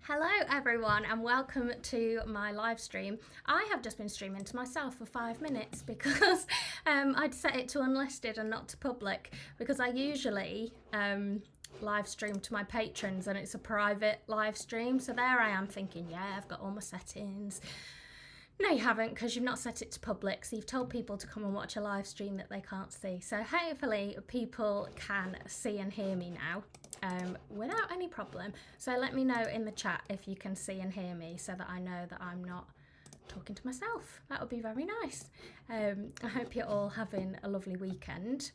Hello everyone and welcome to my live stream. I have just been streaming to myself for 5 minutes because I'd set it to unlisted and not to public because I usually live stream to my patrons and it's a private live stream. So there I am thinking, yeah, I've got all my settings. No, you haven't, because you've not set it to public, so you've told people to come and watch a live stream that they can't see. So hopefully people can see and hear me now without any problem. So let me know in the chat if you can see and hear me so that I know that I'm not talking to myself. That would be very nice. I hope you're all having a lovely weekend.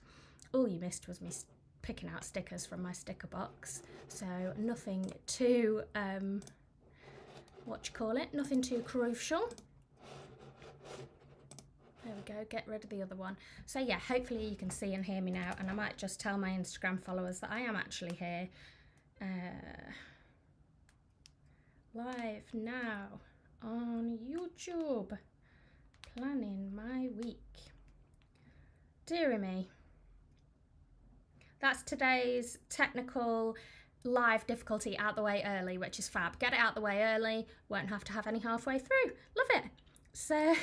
All you missed was me picking out stickers from my sticker box. So nothing too, nothing too crucial. There we go, get rid of the other one. So yeah, hopefully you can see and hear me now, and I might just tell my Instagram followers that I am actually here live now on YouTube, planning my week. Deary me. That's today's technical live difficulty out the way early, which is fab. Get it out the way early, won't have to have any halfway through. Love it. So,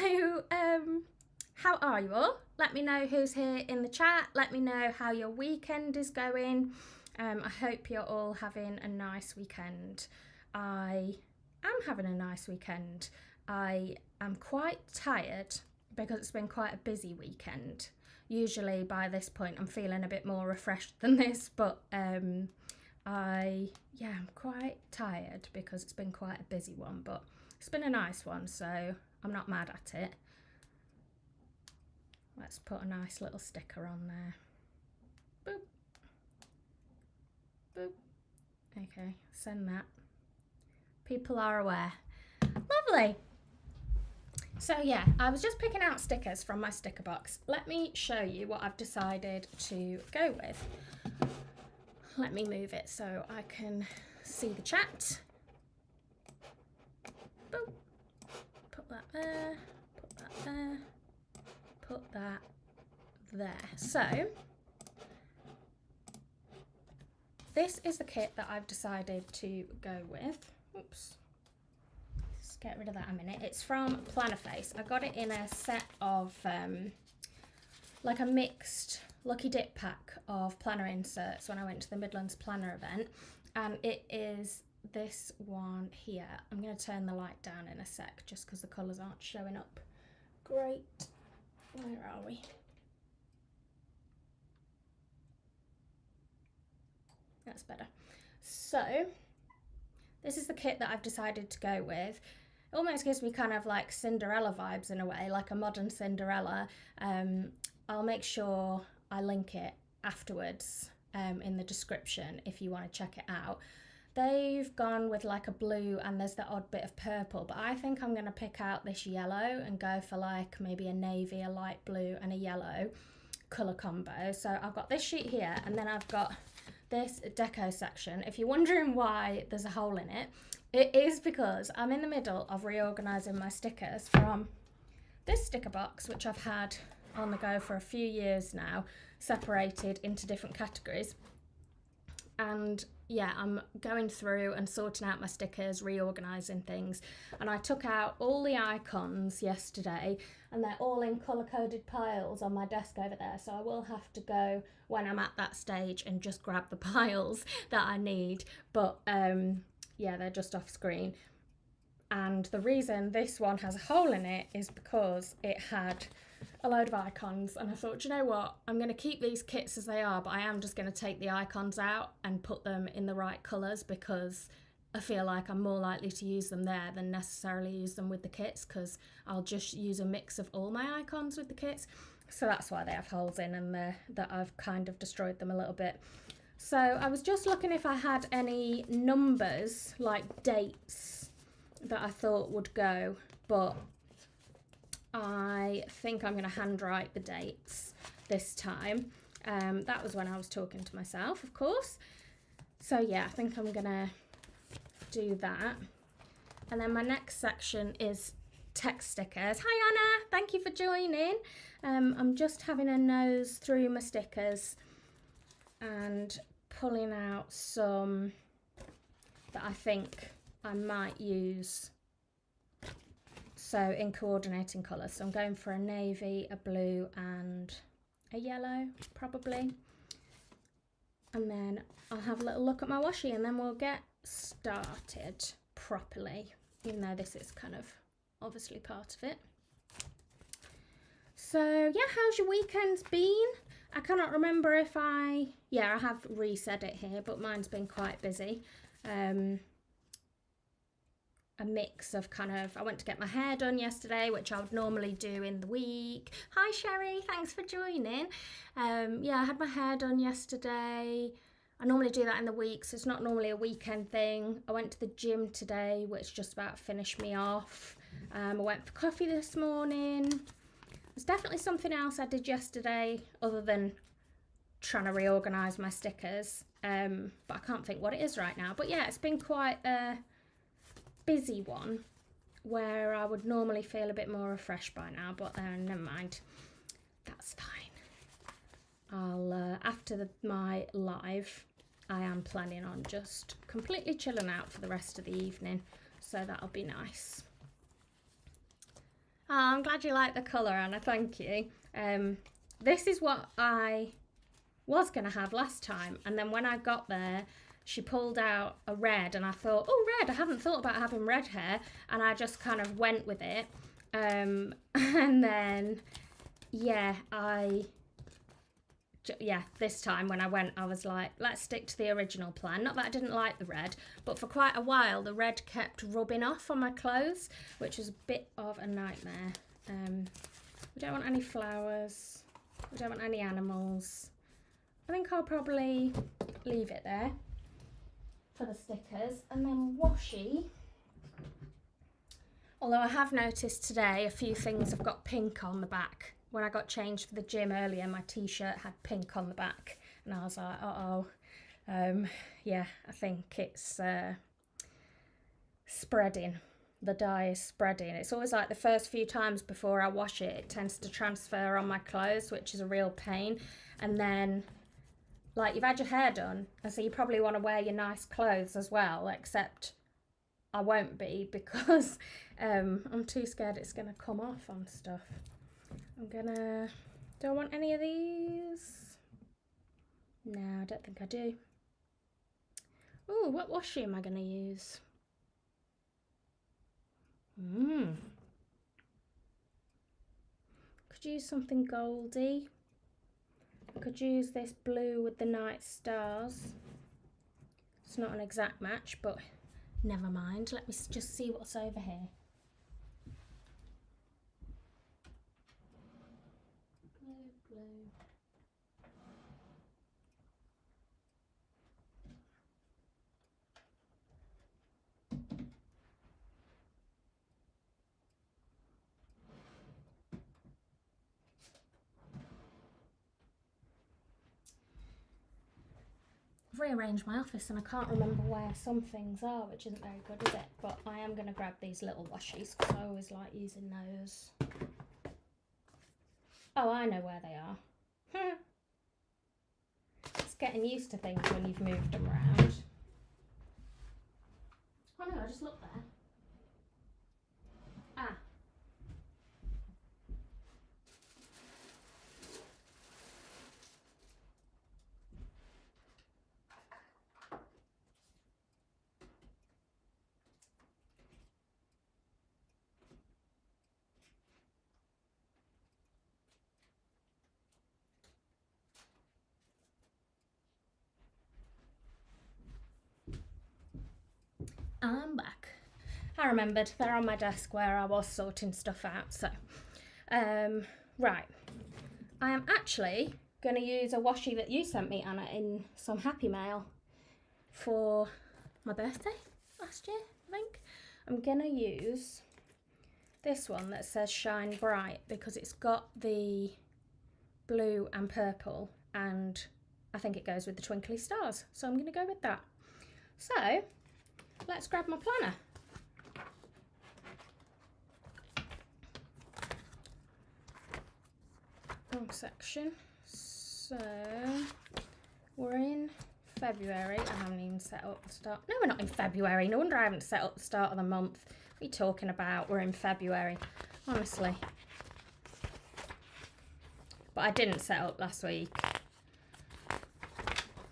how are you all? Let me know who's here in the chat. Let me know how your weekend is going. I hope you're all having a nice weekend. I am having a nice weekend. I am quite tired because it's been quite a busy weekend. Usually by this point I'm feeling a bit more refreshed than this, but I'm quite tired because it's been quite a busy one, but it's been a nice one, so I'm not mad at it. Let's put a nice little sticker on there. Boop. Boop. Okay, send that. People are aware. Lovely. So yeah, I was just picking out stickers from my sticker box. Let me show you what I've decided to go with. Let me move it so I can see the chat. Boop. Put that there. Put that there. Put that there. So this is the kit that I've decided to go with. Oops. Let's get rid of that a minute. It's from Plannerface. I got it in a set of like a mixed Lucky Dip pack of planner inserts when I went to the Midlands Planner event, and it is this one here. I'm going to turn the light down in a sec just because the colours aren't showing up great. Where are we? That's better. So this is the kit that I've decided to go with. It almost gives me kind of like Cinderella vibes in a way, like a modern Cinderella. I'll make sure I link it afterwards in the description if you want to check it out. They've gone with like a blue and there's the odd bit of purple, but I think I'm going to pick out this yellow and go for like maybe a navy, a light blue and a yellow colour combo. So I've got this sheet here and then I've got this deco section. If you're wondering why there's a hole in it, it is because I'm in the middle of reorganising my stickers from this sticker box, which I've had on the go for a few years now, separated into different categories. And yeah, I'm going through and sorting out my stickers, reorganising things. And I took out all the icons yesterday and they're all in colour-coded piles on my desk over there. So I will have to go when I'm at that stage and just grab the piles that I need. But yeah, they're just off screen. And the reason this one has a hole in it is because it had a load of icons, and I thought, you know what, I'm going to keep these kits as they are, but I am just going to take the icons out and put them in the right colours because I feel like I'm more likely to use them there than necessarily use them with the kits, because I'll just use a mix of all my icons with the kits. So that's why they have holes in, and that I've kind of destroyed them a little bit. So I was just looking if I had any numbers, like dates, that I thought would go, but I think I'm going to handwrite the dates this time. That was when I was talking to myself, of course. So yeah, I think I'm going to do that. And then my next section is text stickers. Hi Anna, thank you for joining. I'm just having a nose through my stickers and pulling out some that I think I might use, so in coordinating colours. So I'm going for a navy, a blue and a yellow probably. And then I'll have a little look at my washi and then we'll get started properly, even though this is kind of obviously part of it. So yeah, how's your weekend's been? I cannot remember if I have reset it here, but mine's been quite busy. A mix of kind of, I went to get my hair done yesterday, which I would normally do in the week. Hi Sherry, thanks for joining. Yeah, I had my hair done yesterday. I normally do that in the week, so it's not normally a weekend thing. I went to the gym today, which just about finished me off. I went for coffee this morning. There's definitely something else I did yesterday other than trying to reorganise my stickers, but I can't think what it is right now. But yeah, it's been quite a busy one where I would normally feel a bit more refreshed by now, but never mind, that's fine. I'll after my live, I am planning on just completely chilling out for the rest of the evening, so that'll be nice. Oh, I'm glad you like the colour, Anna, thank you. This is what I was going to have last time, and then when I got there she pulled out a red and I thought, oh, red, I haven't thought about having red hair, and I just kind of went with it. And then this time when I went, I was like, let's stick to the original plan. Not that I didn't like the red, but for quite a while the red kept rubbing off on my clothes, which was a bit of a nightmare. We don't want any flowers, we don't want any animals. I think I'll probably leave it there for the stickers, and then washi. Although I have noticed today a few things have got pink on the back. When I got changed for the gym earlier, my t-shirt had pink on the back, and I was like, uh-oh. Yeah, I think it's spreading. The dye is spreading. It's always like the first few times before I wash it, it tends to transfer on my clothes, which is a real pain. And then, like, you've had your hair done, and so you probably want to wear your nice clothes as well, except I won't be because I'm too scared it's going to come off on stuff. Do I want any of these? No, I don't think I do. Oh, what washi am I going to use? Could use something goldy. I could use this blue with the night stars. It's not an exact match, but never mind. Let me just see what's over here. Blue. I've rearranged my office and I can't remember where some things are, which isn't very good, is it? But I am going to grab these little washies because I always like using those. Oh, I know where they are. It's getting used to things when you've moved them around. Oh no, I just looked there. Ah. I'm back. I remembered they're on my desk where I was sorting stuff out. So, right. I am actually going to use a washi that you sent me, Anna, in some Happy Mail for my birthday last year, I think. I'm going to use this one that says Shine Bright because it's got the blue and purple, and I think it goes with the twinkly stars. So I'm going to go with that. So, let's grab my planner. Wrong section. So we're in February. I haven't even set up the start. No, we're not in February. No wonder I haven't set up the start of the month. What are you talking about? We're in February. Honestly. But I didn't set up last week.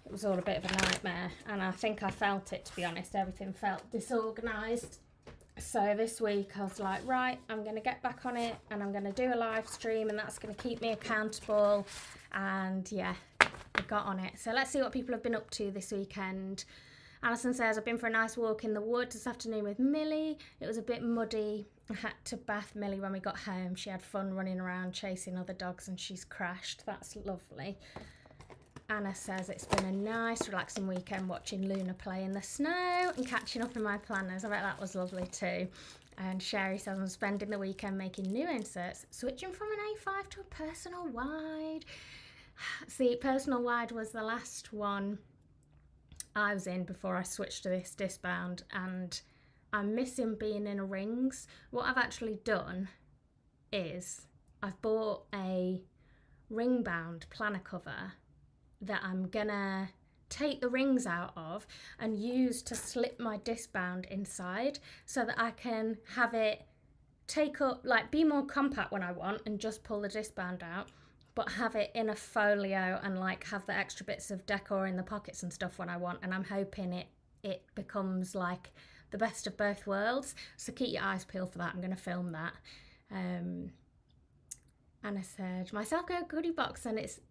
It was all a bit of a nightmare. And I think I felt it, to be honest. Everything felt disorganised. So this week I was like, right, I'm going to get back on it and I'm going to do a live stream and that's going to keep me accountable. And yeah, I got on it. So let's see what people have been up to this weekend. Alison says, I've been for a nice walk in the woods this afternoon with Millie. It was a bit muddy. I had to bath Millie when we got home. She had fun running around chasing other dogs and she's crashed. That's lovely. Anna says it's been a nice relaxing weekend watching Luna play in the snow and catching up in my planners. I bet that was lovely too. And Sherry says I'm spending the weekend making new inserts, switching from an A5 to a personal wide. See, personal wide was the last one I was in before I switched to this discbound, and I'm missing being in a rings. What I've actually done is I've bought a ring bound planner cover that I'm gonna take the rings out of and use to slip my discbound inside so that I can have it take up, like, be more compact when I want and just pull the discbound out, but have it in a folio and like have the extra bits of decor in the pockets and stuff when I want. And I'm hoping it becomes like the best of both worlds. So keep your eyes peeled for that. I'm gonna film that. Anna said, my self-care goodie box, and it's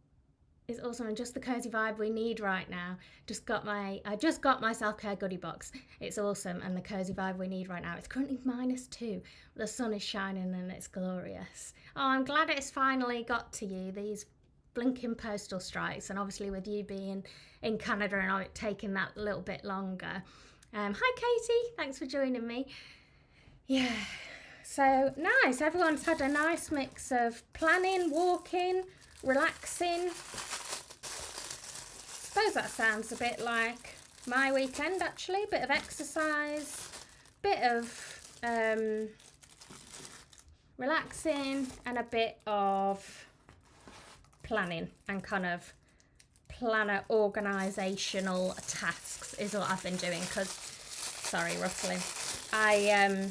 awesome and just the cozy vibe we need right now. I just got my self-care goodie box. It's awesome and the cozy vibe we need right now. It's currently -2. The sun is shining and it's glorious. Oh, I'm glad it's finally got to you, these blinking postal strikes, and obviously with you being in Canada and it taking that little bit longer. Hi Katie, thanks for joining me. Yeah, so nice. Everyone's had a nice mix of planning, walking, relaxing. Suppose that sounds a bit like my weekend actually. Bit of exercise, bit of relaxing, and a bit of planning and kind of planner organisational tasks is what I've been doing. Because, sorry, rustling. I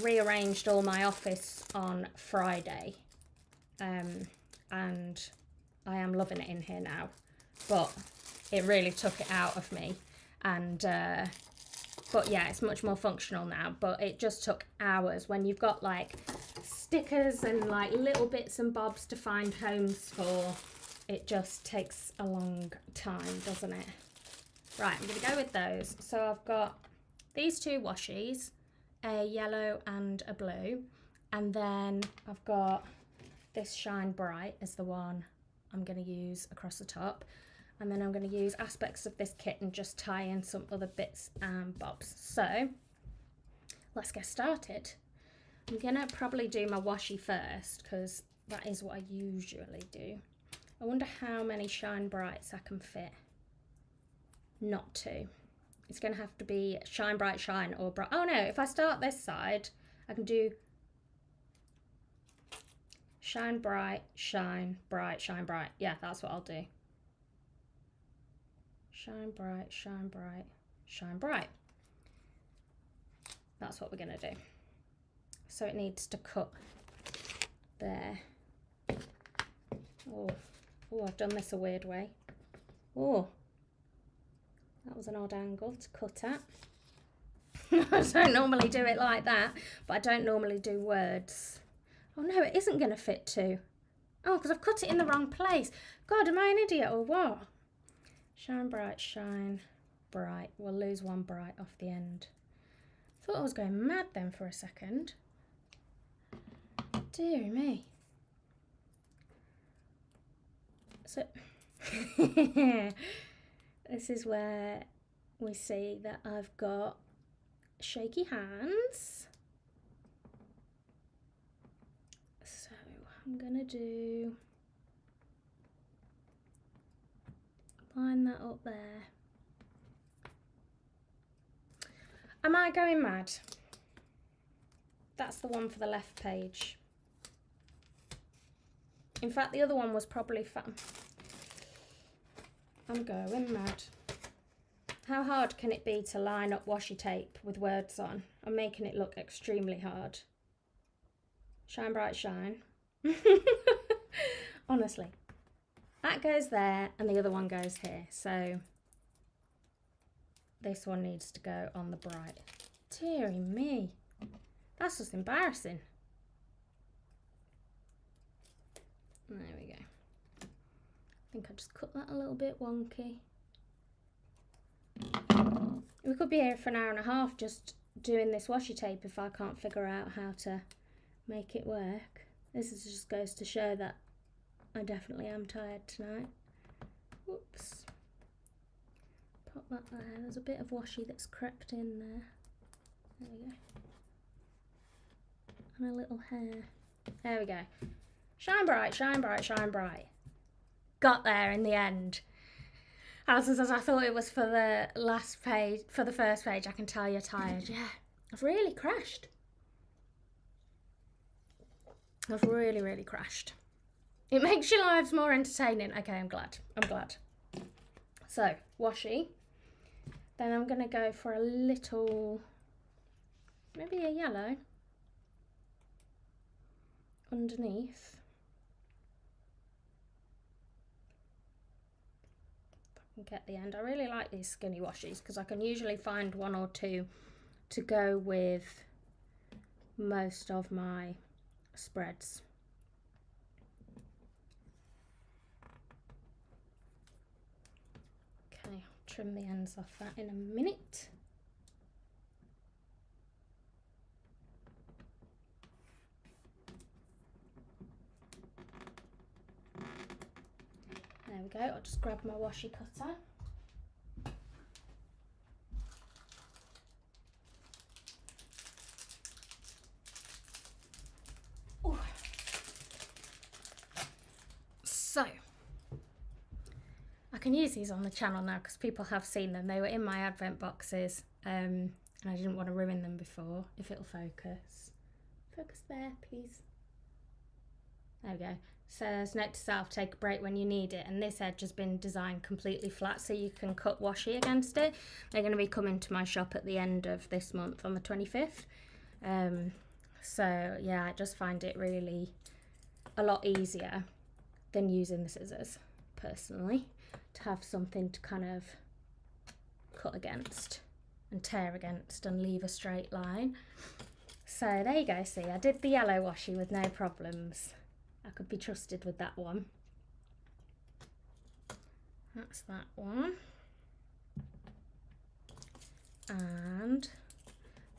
rearranged all my office on Friday, and I am loving it in here now, but it really took it out of me. And but yeah, it's much more functional now, but it just took hours when you've got like stickers and like little bits and bobs to find homes for. It just takes a long time, doesn't it? Right, I'm gonna go with those. So I've got these two washies, a yellow and a blue, and then I've got this Shine Bright is the one I'm going to use across the top, and then I'm going to use aspects of this kit and just tie in some other bits and bobs. So let's get started. I'm going to probably do my washi first because that is what I usually do. I wonder how many Shine Brights I can fit. Not two. It's going to have to be Shine Bright, Shine, or Bright. Oh no, if I start this side, I can do Shine Bright, Shine Bright, Shine Bright. Yeah, that's what I'll do. Shine Bright, Shine Bright, Shine Bright. That's what we're going to do. So it needs to cut there. Oh, I've done this a weird way. Oh, that was an odd angle to cut at. I don't normally do it like that, but I don't normally do words. Oh no, it isn't going to fit too. Oh, because I've cut it in the wrong place. God, am I an idiot or what? Shine Bright, Shine Bright. We'll lose one bright off the end. Thought I was going mad then for a second. Dear me. So, this is where we see that I've got shaky hands. So I'm gonna line that up there. Am I going mad? That's the one for the left page. In fact, the other one was probably fun. I'm going mad. How hard can it be to line up washi tape with words on? I'm making it look extremely hard. Shine bright shine. Honestly. That goes there and the other one goes here. So this one needs to go on the bright. Deary me. That's just embarrassing. There we go. I think I just cut that a little bit wonky. We could be here for an hour and a half just doing this washi tape if I can't figure out how to make it work. This just goes to show that I definitely am tired tonight. Whoops. Pop that there. There's a bit of washi that's crept in there. There we go. And a little hair. There we go. Shine bright, shine bright, shine bright. Got there in the end. As I thought it was for the last page, for the first page. I can tell you're tired. Yeah, I've really crashed. I've really, really crashed. It makes your lives more entertaining. Okay, I'm glad. I'm glad. So, washi. Then I'm going to go for a little, maybe a yellow underneath. Get the end. I really like these skinny washies because I can usually find one or two to go with most of my spreads. Okay, I'll trim the ends off that in a minute. There we go, I'll just grab my washi cutter. Ooh. So, I can use these on the channel now because people have seen them. They were in my advent boxes and I didn't want to ruin them before. If it'll focus. Focus there, please. There we go. Says, note to self, take a break when you need it. And this edge has been designed completely flat so you can cut washi against it. They're going to be coming to my shop at the end of this month on the 25th. So yeah, I just find it really a lot easier than using the scissors, personally, to have something to kind of cut against and tear against and leave a straight line. So there you go, see, I did the yellow washi with no problems. I could be trusted with that one. That's that one. And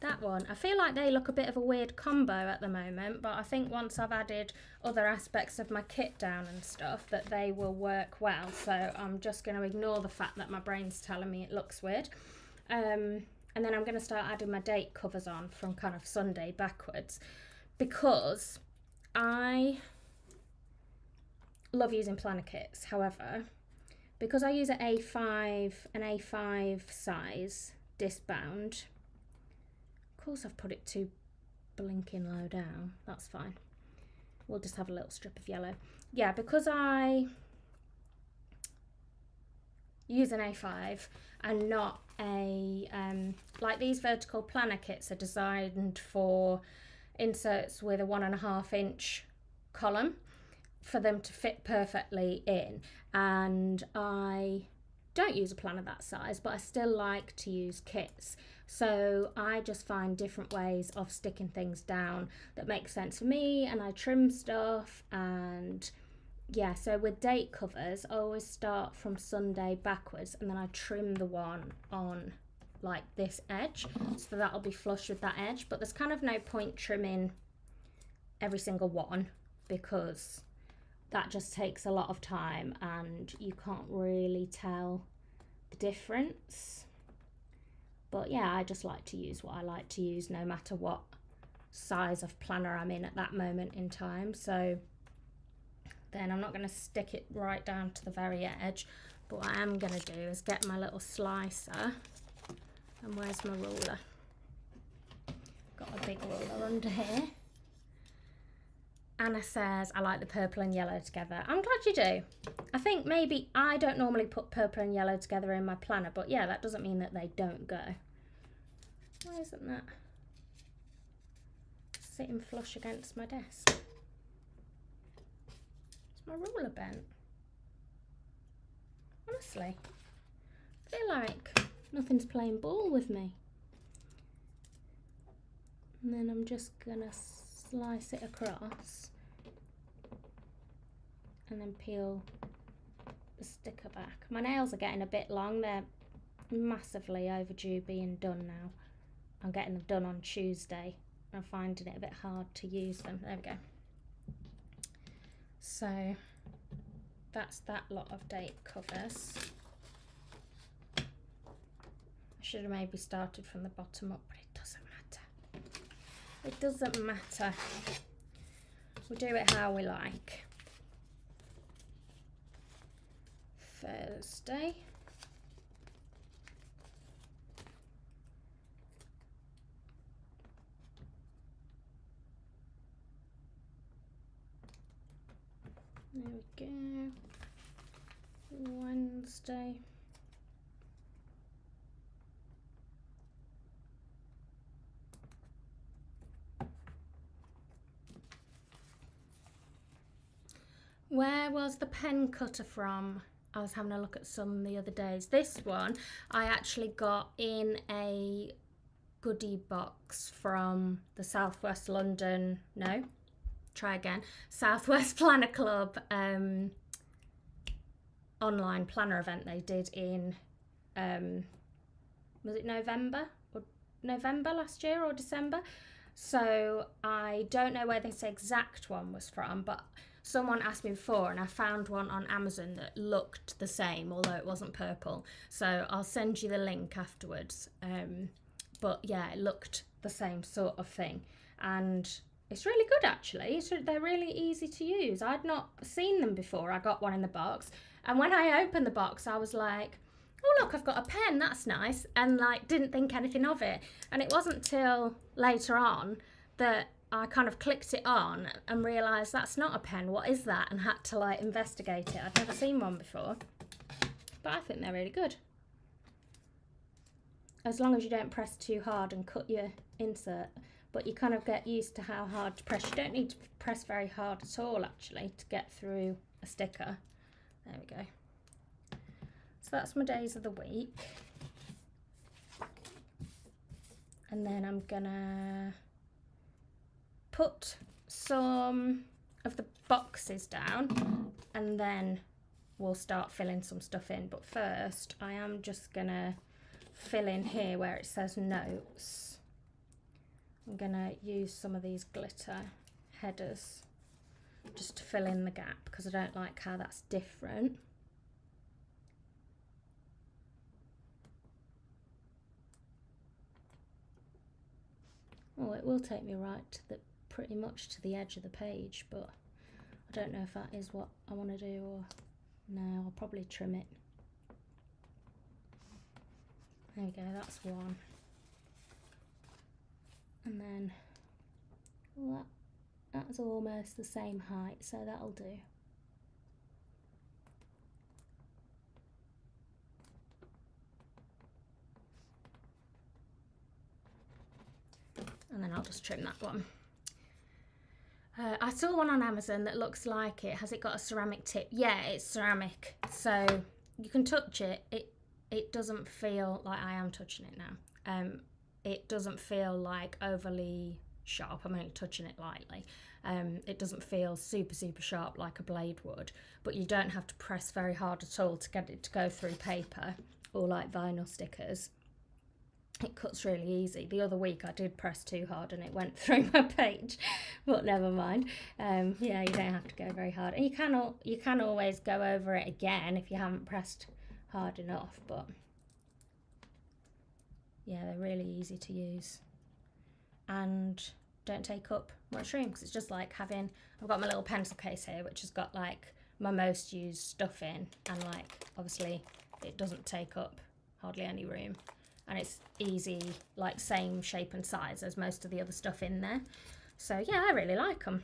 that one. I feel like they look a bit of a weird combo at the moment, but I think once I've added other aspects of my kit down and stuff, that they will work well. So I'm just going to ignore the fact that my brain's telling me it looks weird. And then I'm going to start adding my date covers on from kind of Sunday backwards, because I love using planner kits. However, because I use an A5 size disc bound, of course I've put it too blinking low down, that's fine, we'll just have a little strip of yellow. Yeah, because I use an A5 and not a like these vertical planner kits are designed for inserts with a 1.5 inch column for them to fit perfectly in, and I don't use a planner that size, but I still like to use kits. So I just find different ways of sticking things down that make sense for me, and I trim stuff. And yeah, so with date covers I always start from Sunday backwards, and then I trim the one on like this edge, so that'll be flush with that edge. But there's kind of no point trimming every single one because that just takes a lot of time and you can't really tell the difference. But yeah, I just like to use what I like to use no matter what size of planner I'm in at that moment in time. So then I'm not going to stick it right down to the very edge, but what I am going to do is get my little slicer. And where's my ruler? Got a big ruler under here. Anna says, I like the purple and yellow together. I'm glad you do. I think maybe I don't normally put purple and yellow together in my planner, but yeah, that doesn't mean that they don't go. Why isn't that sitting flush against my desk? Is my ruler bent? Honestly, I feel like nothing's playing ball with me. And then I'm just gonna slice it across and then peel the sticker back. My nails are getting a bit long. They're massively overdue being done now. I'm getting them done on Tuesday. I'm finding it a bit hard to use them. There we go. So that's that lot of date covers. I should have maybe started from the bottom up, but it doesn't matter. It doesn't matter. We do it how we like. Thursday. There we go. Wednesday. Where was the pen cutter from? I was having a look at some the other days. This one I actually got in a goodie box from the Southwest London, no, try again, Southwest Planner Club online planner event they did in, was it November last year or December? So I don't know where this exact one was from, but someone asked me before and I found one on Amazon that looked the same, although it wasn't purple. So I'll send you the link afterwards. But yeah, it looked the same sort of thing. And it's really good actually. They're really easy to use. I'd not seen them before. I got one in the box. And when I opened the box, I was like, oh look, I've got a pen, that's nice. And like, didn't think anything of it. And it wasn't till later on that I kind of clicked it on and realised that's not a pen, what is that? And had to like investigate it. I'd never seen one before. But I think they're really good. As long as you don't press too hard and cut your insert. But you kind of get used to how hard to press. You don't need to press very hard at all actually to get through a sticker. There we go. So that's my days of the week. And then I'm gonna put some of the boxes down and then we'll start filling some stuff in. But first I am just gonna fill in here where it says notes. I'm gonna use some of these glitter headers just to fill in the gap because I don't like how that's different. Oh, it will take me right to the pretty much to the edge of the page, but I don't know if that is what I want to do or no, I'll probably trim it. There we go, that's one. And then well, that's almost the same height, so that'll do. And then I'll just trim that one. I saw one on Amazon that looks like it. Has it got a ceramic tip? Yeah, it's ceramic, so you can touch it. It doesn't feel like I am touching it now. It doesn't feel like overly sharp. I'm only touching it lightly. It doesn't feel super sharp like a blade would, but you don't have to press very hard at all to get it to go through paper or like vinyl stickers. It cuts really easy. The other week I did press too hard and it went through my page, but never mind. Yeah, you don't have to go very hard, and you can always go over it again if you haven't pressed hard enough. But yeah, they're really easy to use and don't take up much room because it's just like having. I've got my little pencil case here, which has got like my most used stuff in, and like obviously it doesn't take up hardly any room. And it's easy, like same shape and size as most of the other stuff in there. So yeah, I really like them.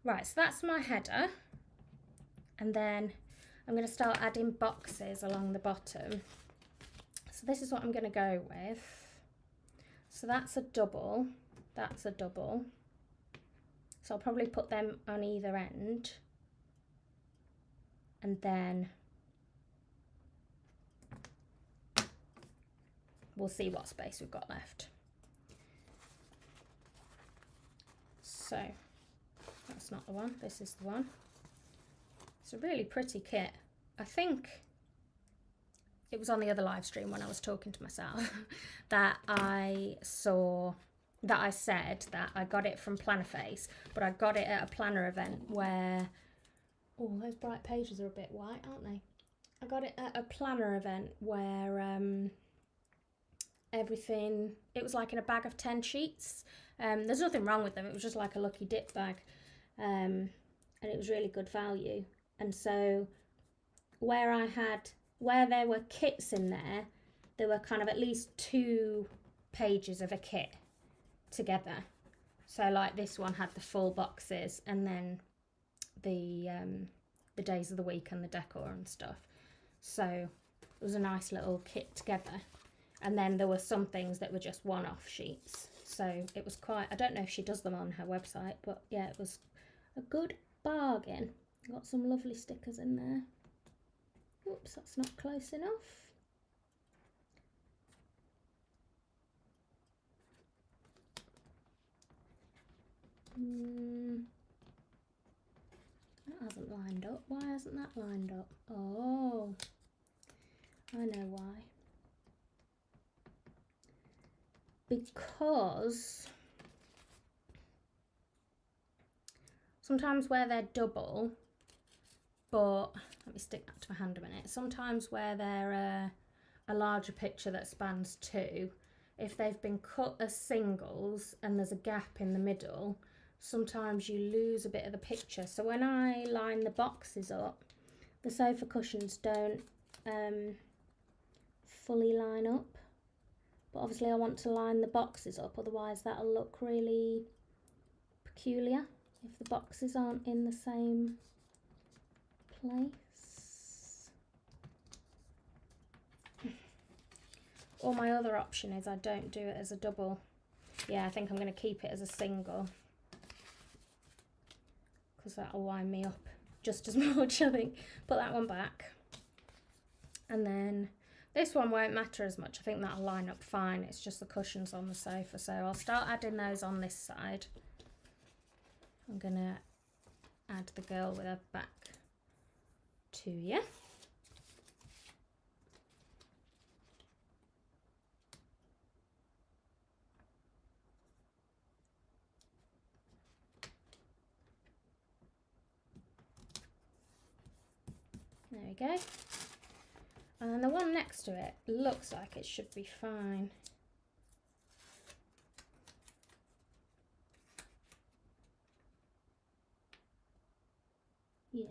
Right, so that's my header. And then I'm going to start adding boxes along the bottom. So this is what I'm going to go with. So that's a double, that's a double. So I'll probably put them on either end. And then we'll see what space we've got left. So that's not the one, this is the one. It's a really pretty kit. I think it was on the other live stream when I was talking to myself that I said that I got it from Plannerface, but I got it at a planner event where, oh, those bright pages are a bit white, aren't they? I got it at a planner event where everything, it was like in a bag of 10 sheets. There's nothing wrong with them, it was just like a lucky dip bag, and it was really good value. And so where there were kits in there were kind of at least 2 pages of a kit together. So like this one had the full boxes and then the days of the week and the decor and stuff. So it was a nice little kit together. And then there were some things that were just one-off sheets. So it was quite, I don't know if she does them on her website, but yeah, it was a good bargain. Got some lovely stickers in there. Oops, that's not close enough. That hasn't lined up. Why hasn't that lined up? Oh, I know why. Because sometimes where they're double, but let me stick that to my hand a minute. Sometimes where they're a larger picture that spans 2, if they've been cut as singles and there's a gap in the middle, sometimes you lose a bit of the picture. So when I line the boxes up, the sofa cushions don't fully line up. But obviously I want to line the boxes up, otherwise that'll look really peculiar if the boxes aren't in the same place. Or my other option is I don't do it as a double. Yeah, I think I'm going to keep it as a single, because that'll wind me up just as much, I think. Put that one back. And then this one won't matter as much. I think that'll line up fine. It's just the cushions on the sofa. So I'll start adding those on this side. I'm going to add the girl with her back to you. There we go. And the one next to it looks like it should be fine. Yeah.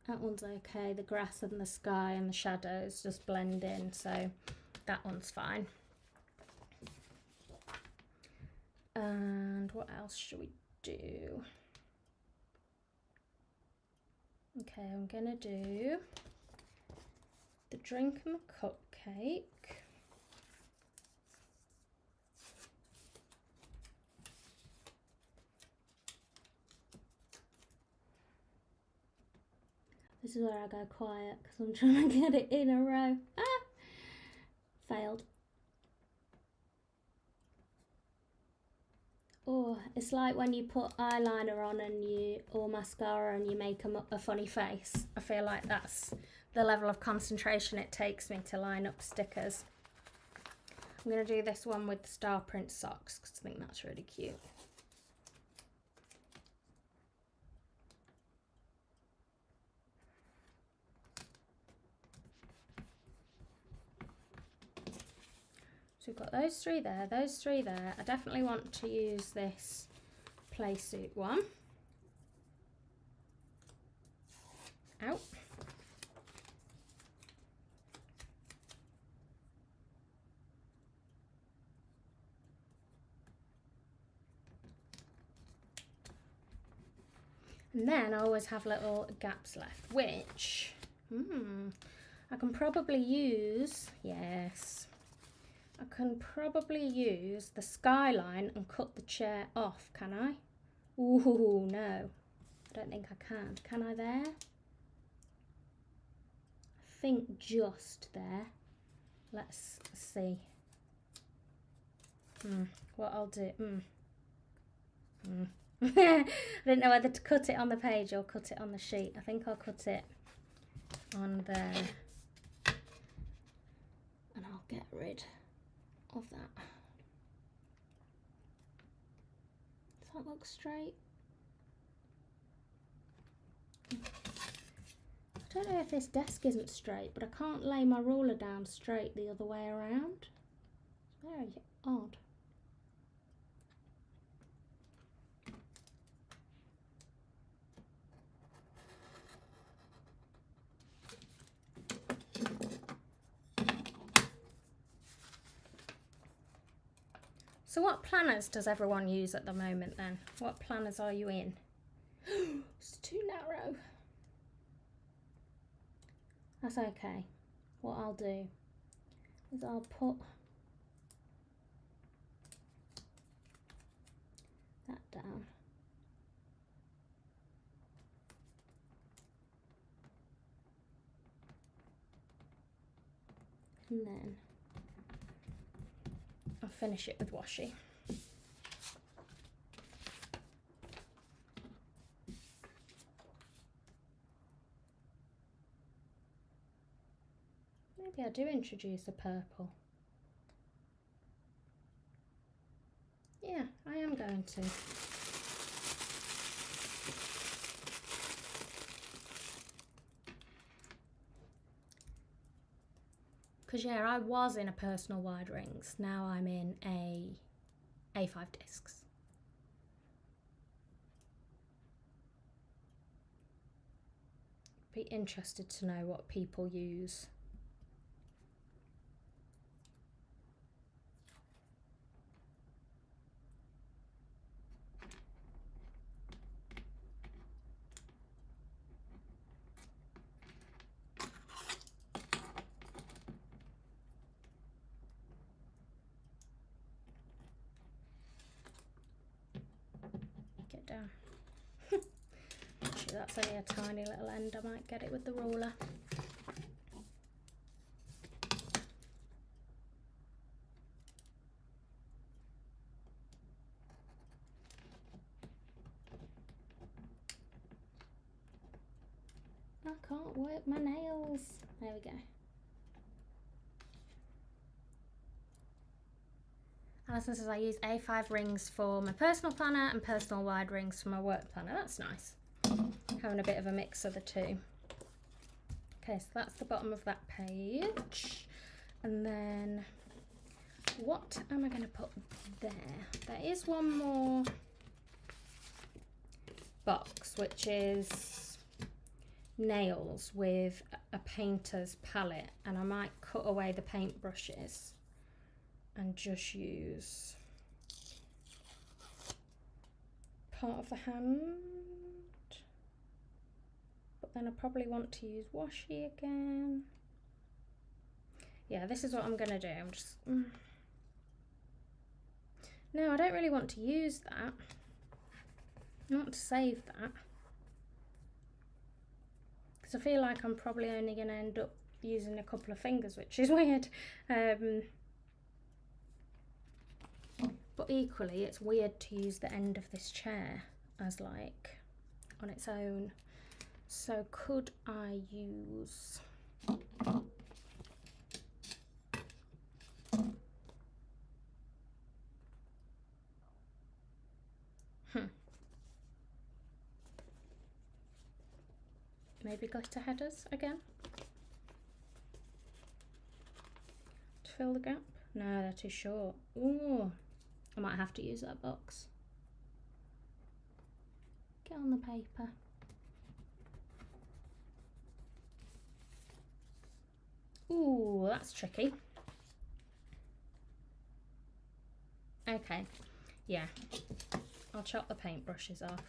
That one's okay. The grass and the sky and the shadows just blend in, so that one's fine. And what else should we do? Okay, I'm gonna do the drink and the cupcake. This is where I go quiet because I'm trying to get it in a row. Ah! Failed. Oh, it's like when you put eyeliner on and or mascara and you make a funny face. I feel like that's the level of concentration it takes me to line up stickers. I'm going to do this one with the star print socks because I think that's really cute. So we've got those 3 there, those 3 there. I definitely want to use this play suit one. Out. And then I always have little gaps left, which I can probably use, yes, I can probably use the skyline and cut the chair off, can I? Ooh, no, I don't think I can. Can I there? I think just there. Let's see. What I'll do. I didn't know whether to cut it on the page or cut it on the sheet. I think I'll cut it on there. And I'll get rid of that. Does that look straight? I don't know if this desk isn't straight, but I can't lay my ruler down straight the other way around. It's very odd. So what planners does everyone use at the moment then? What planners are you in? It's too narrow. That's okay. What I'll do is I'll put that down. And then I'll finish it with washi. Maybe I do introduce a purple. Yeah, I am going to. Because yeah, I was in a personal wide rings. Now I'm in a A5 discs. Be interested to know what people use. Get down. Actually, that's only a tiny little end. I might get it with the ruler. I can't work my nails. There we go. Alison says I use A5 rings for my personal planner and personal wide rings for my work planner. That's nice. Having a bit of a mix of the two. Okay, so that's the bottom of that page. And then what am I going to put there? There is one more box, which is nails with a painter's palette, and I might cut away the paint brushes and just use part of the hand, but then I probably want to use washi again. Yeah, this is what I'm gonna do. I'm just no, I don't really want to use that. I want to save that because I feel like I'm probably only gonna end up using a couple of fingers, which is weird. But equally, it's weird to use the end of this chair as like on its own. So could I use maybe glitter headers again to fill the gap? No, they're too short. Ooh, I might have to use that box. Get on the paper. Ooh, that's tricky. Okay, yeah, I'll chop the paintbrushes off.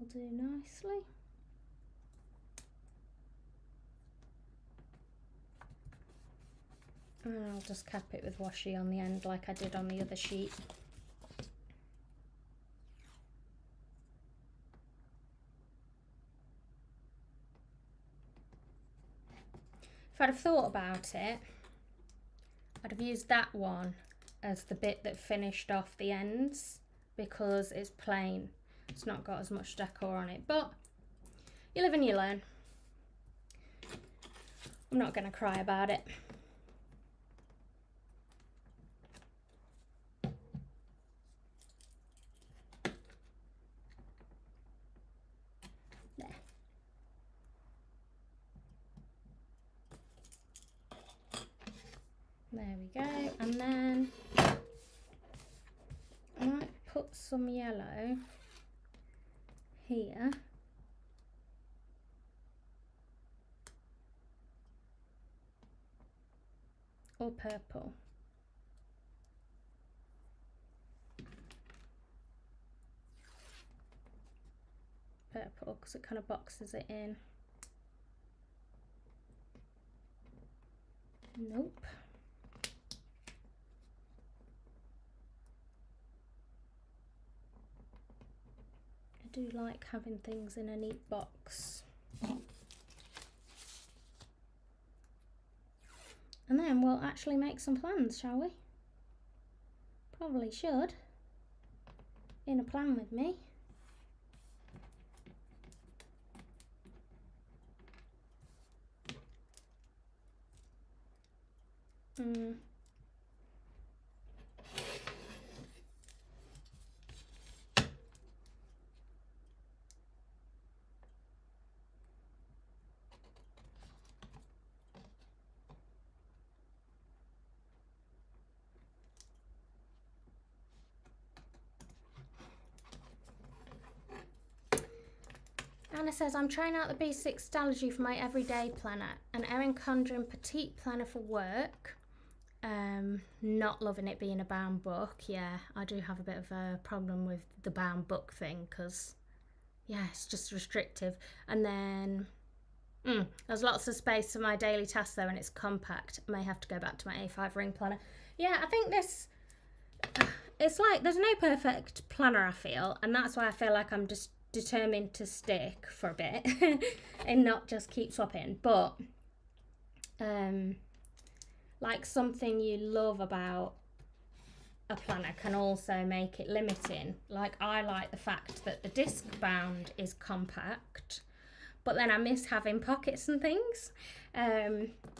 That'll do nicely. And I'll just cap it with washi on the end like I did on the other sheet. If I'd have thought about it, I'd have used that one as the bit that finished off the ends because it's plain. It's not got as much decor on it, but you live and you learn. I'm not going to cry about it. There. There we go. And then I might put some yellow here. Or purple. Purple, because it kind of boxes it in. Nope. I do like having things in a neat box. And then we'll actually make some plans, shall we? Probably should. In a plan with me. Anna says, I'm trying out the B6 Stalogy for my everyday planner, an Erin Condren petite planner for work. Not loving it being a bound book. Yeah, I do have a bit of a problem with the bound book thing because, yeah, it's just restrictive. And then there's lots of space for my daily tasks though, and it's compact. I may have to go back to my A5 ring planner. Yeah, I think this, it's like there's no perfect planner, I feel, and that's why I feel like I'm just determined to stick for a bit and not just keep swapping. But like something you love about a planner can also make it limiting. Like I like the fact that the disc bound is compact, but then I miss having pockets and things,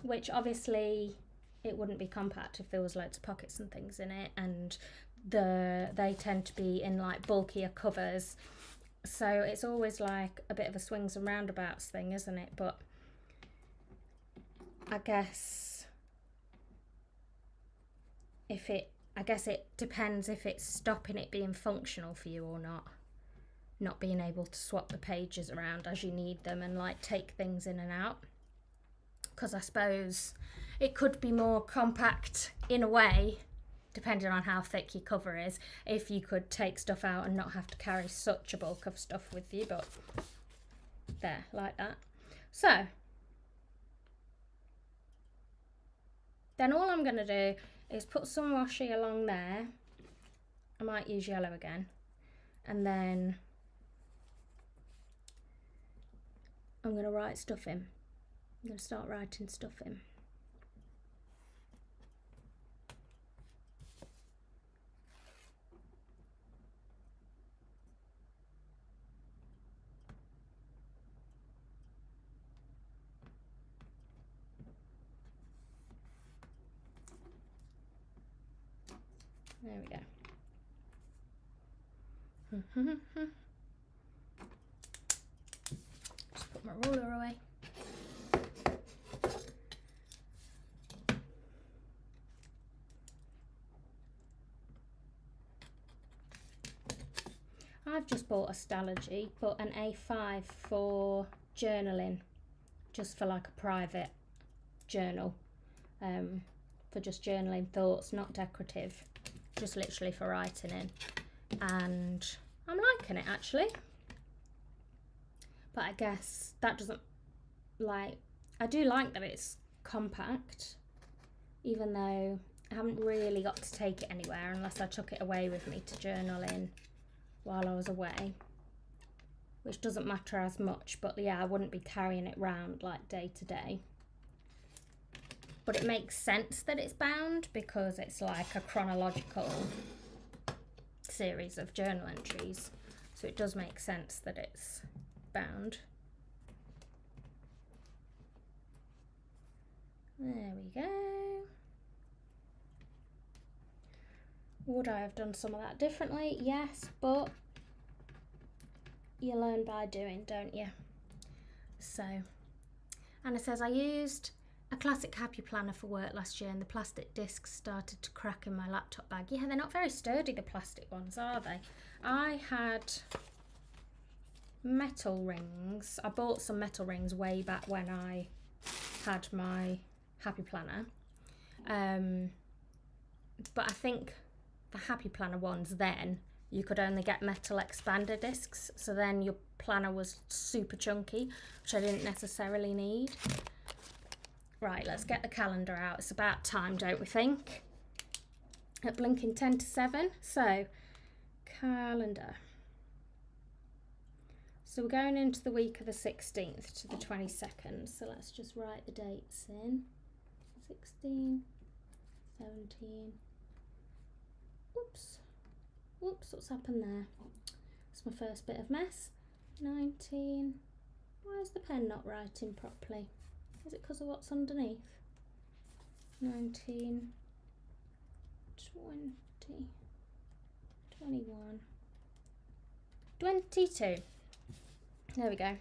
which obviously it wouldn't be compact if there was loads of pockets and things in it, and they tend to be in like bulkier covers. So it's always like a bit of a swings and roundabouts thing, isn't it? But I guess it depends if it's stopping it being functional for you or not being able to swap the pages around as you need them and like take things in and out. Because I suppose it could be more compact in a way, depending on how thick your cover is, if you could take stuff out and not have to carry such a bulk of stuff with you. But there, like that. So then all I'm going to do is put some washi along there. I might use yellow again, and then I'm going to write stuff in. I'm going to start writing stuff in. There we go. Just put my ruler away. I've just bought a Stalogy, but an A5 for journaling, just for like a private journal, for just journaling thoughts, not decorative, just literally for writing in. And I'm liking it actually. but I guess that doesn't, like, I do like that it's compact, even though I haven't really got to take it anywhere unless I took it away with me to journal in while I was away, which doesn't matter as much, but yeah, I wouldn't be carrying it round like day to day. But it makes sense that it's bound because it's like a chronological series of journal entries, so it does make sense that it's bound. There we go. Would I have done some of that differently? Yes, but you learn by doing, don't you? So, Anna says, I used a classic Happy Planner for work last year and the plastic discs started to crack in my laptop bag. Yeah, they're not very sturdy, the plastic ones, are they? I had metal rings. I bought some metal rings way back when I had my Happy Planner. But I think the Happy Planner ones then, you could only get metal expander discs, so then your planner was super chunky, which I didn't necessarily need. Right, let's get the calendar out. It's about time, don't we think? At blinking 10 to 7. So, calendar. So we're going into the week of the 16th to the 22nd. So let's just write the dates in. 16, 17. Oops. Whoops, what's happened there? It's my first bit of mess. 19. Why is the pen not writing properly? Is it because of what's underneath? 19, 20, 21, 22. There we go.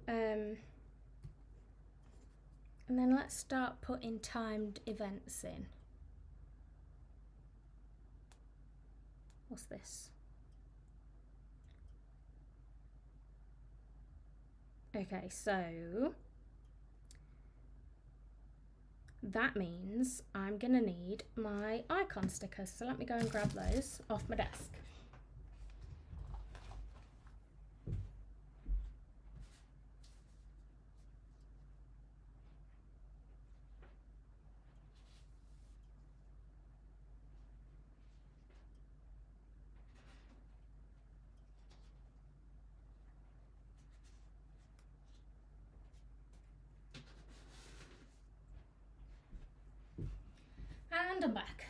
And then let's start putting timed events in. What's this? Okay, so that means I'm gonna need my icon stickers. So let me go and grab those off my desk. And I'm back.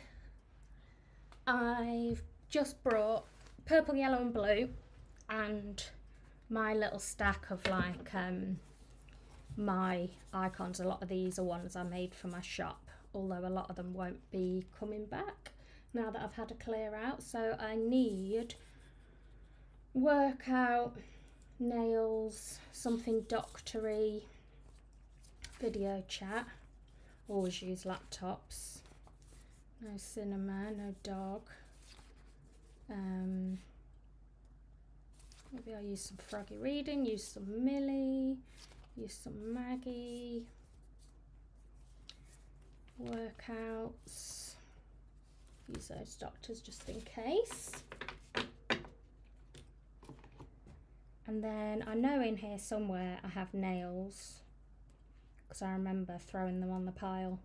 I've just brought purple, yellow and blue and my little stack of like my icons. A lot of these are ones I made for my shop, although a lot of them won't be coming back now that I've had a clear out. So I need workout, nails, something doctory, video chat. Always use laptops. No cinema, no dog. Maybe I'll use some Froggy Reading, use some Millie, use some Maggie. Workouts. Use those doctors just in case. And then I know in here somewhere I have nails, because I remember throwing them on the pile.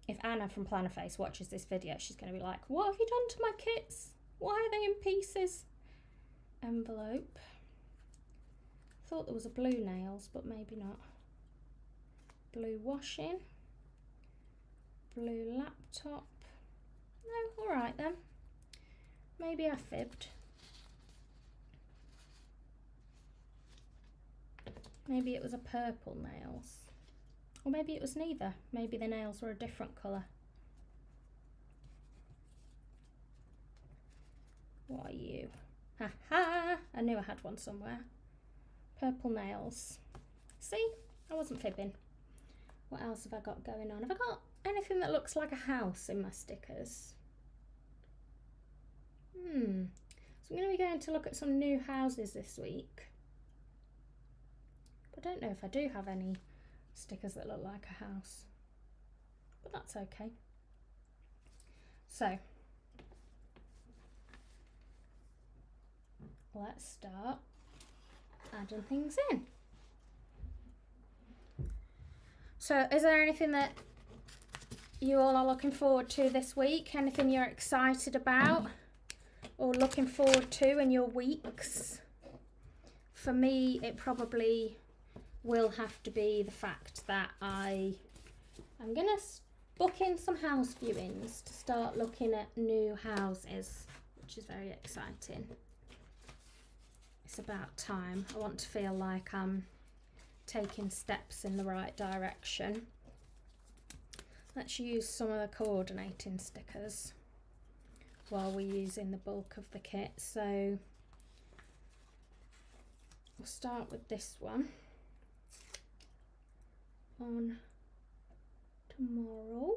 If Anna from Plannerface watches this video, she's going to be like, what have you done to my kits? Why are they in pieces? Envelope. Thought there was a blue nails, but maybe not. Blue washing. Blue laptop. No, all right then. Maybe I fibbed. Maybe it was a purple nails. Or maybe it was neither. Maybe the nails were a different colour. What are you? Ha ha! I knew I had one somewhere. Purple nails. See? I wasn't fibbing. What else have I got going on? Have I got anything that looks like a house in my stickers? So I'm going to be going to look at some new houses this week. But I don't know if I do have any stickers that look like a house. But that's okay. So let's start adding things in. So is there anything that you all are looking forward to this week? Anything you're excited about or looking forward to in your weeks? For me, it probably will have to be the fact that I'm going to book in some house viewings to start looking at new houses, which is very exciting. It's about time. I want to feel like I'm taking steps in the right direction. Let's use some of the coordinating stickers while we're using the bulk of the kit. So we'll start with this one on tomorrow.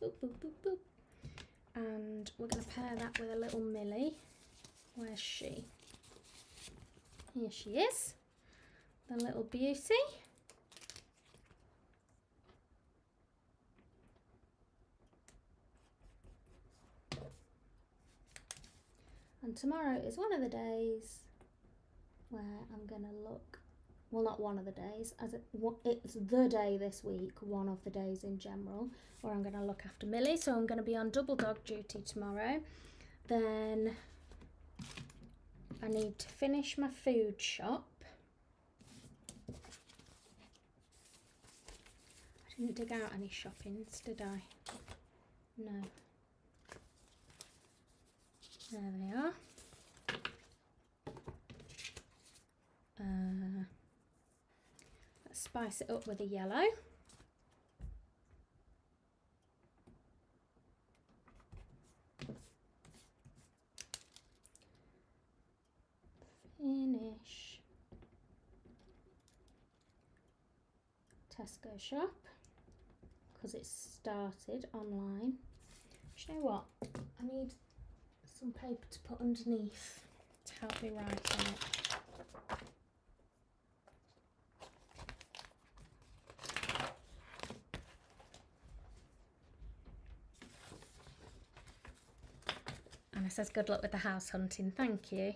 Boop, boop, boop, boop. And we're going to pair that with a little Millie. Where's she? Here she is, the little beauty. And tomorrow is one of the days where I'm going to look, well, not one of the days, it's the day this week, one of the days in general, where I'm going to look after Millie. So I'm going to be on double dog duty tomorrow. Then I need to finish my food shop. I didn't dig out any shoppings, did I? No. There they are. Let's spice it up with a yellow. Finish Tesco shop because it's started online. Do you know what? I need some paper to put underneath to help me write on it. And it says good luck with the house hunting. Thank you.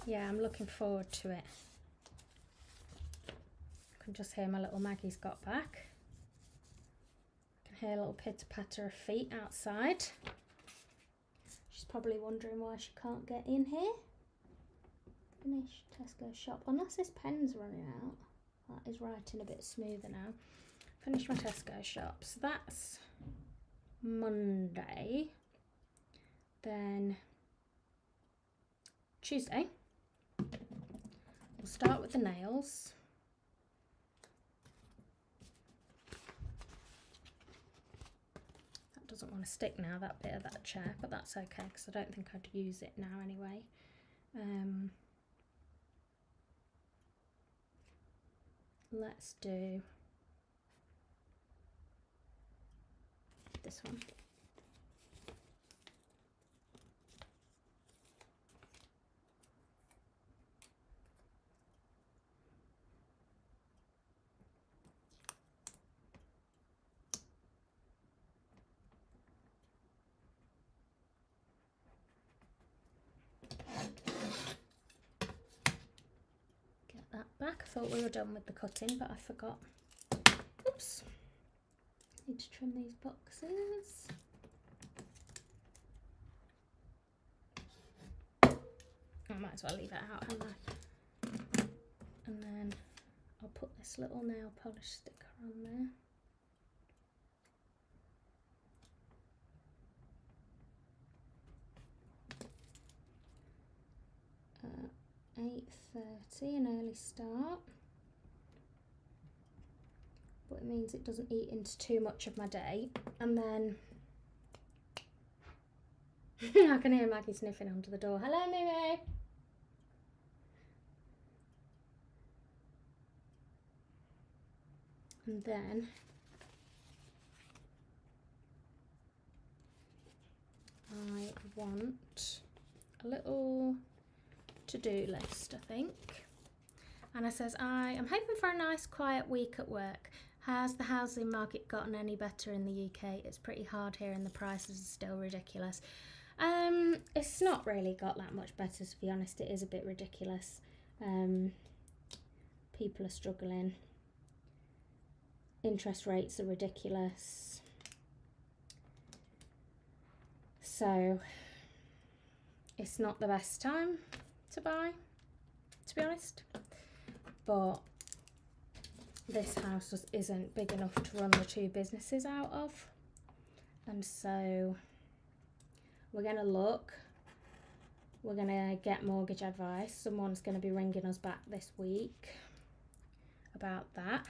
Yeah, I'm looking forward to it. I can just hear my little Maggie's got back. I can hear a little pitter patter of feet outside. She's probably wondering why she can't get in here. Finish Tesco shop. Unless this pen's running out. That is writing a bit smoother now. Finish my Tesco shop. So that's Monday. Then Tuesday, we'll start with the nails. That doesn't want to stick now, that bit of that chair, but that's okay because I don't think I'd use it now anyway. Let's do this one. Back. I thought we were done with the cutting, but I forgot. Oops. Need to trim these boxes. I might as well leave it out, hadn't I? And then I'll put this little nail polish sticker on there. 8:30, an early start, but it means it doesn't eat into too much of my day. And then I can hear Maggie sniffing under the door. Hello, Mimi. And then I want a little to-do list, I think. Anna says, I am hoping for a nice quiet week at work. Has the housing market gotten any better in the UK? It's pretty hard here and the prices are still ridiculous. It's not really got that much better, to be honest. It is a bit ridiculous. People are struggling. Interest rates are ridiculous. So it's not the best time to buy, to be honest. But this house just isn't big enough to run the two businesses out of. And so we're going to look. We're going to get mortgage advice. Someone's going to be ringing us back this week about that.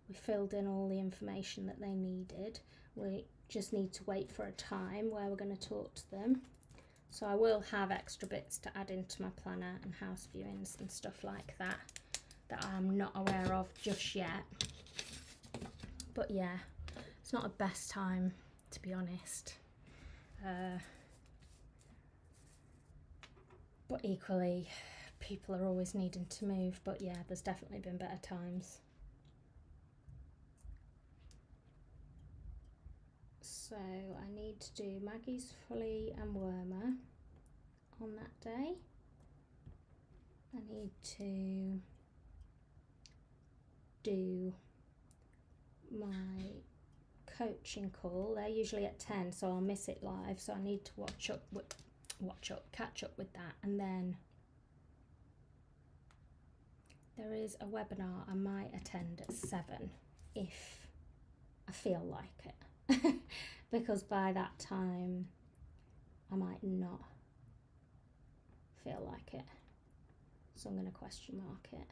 We filled in all the information that they needed. We just need to wait for a time where we're going to talk to them. So I will have extra bits to add into my planner and house viewings and stuff like that I'm not aware of just yet. But yeah, it's not the best time, to be honest. But equally, people are always needing to move. But yeah, there's definitely been better times. So I need to do Maggie's Folly and Wormer on that day. I need to do my coaching call. They're usually at 10, so I'll miss it live. So I need to catch up with that. And then there is a webinar I might attend at 7 if I feel like it. Because by that time I might not feel like it, so I'm going to question mark it,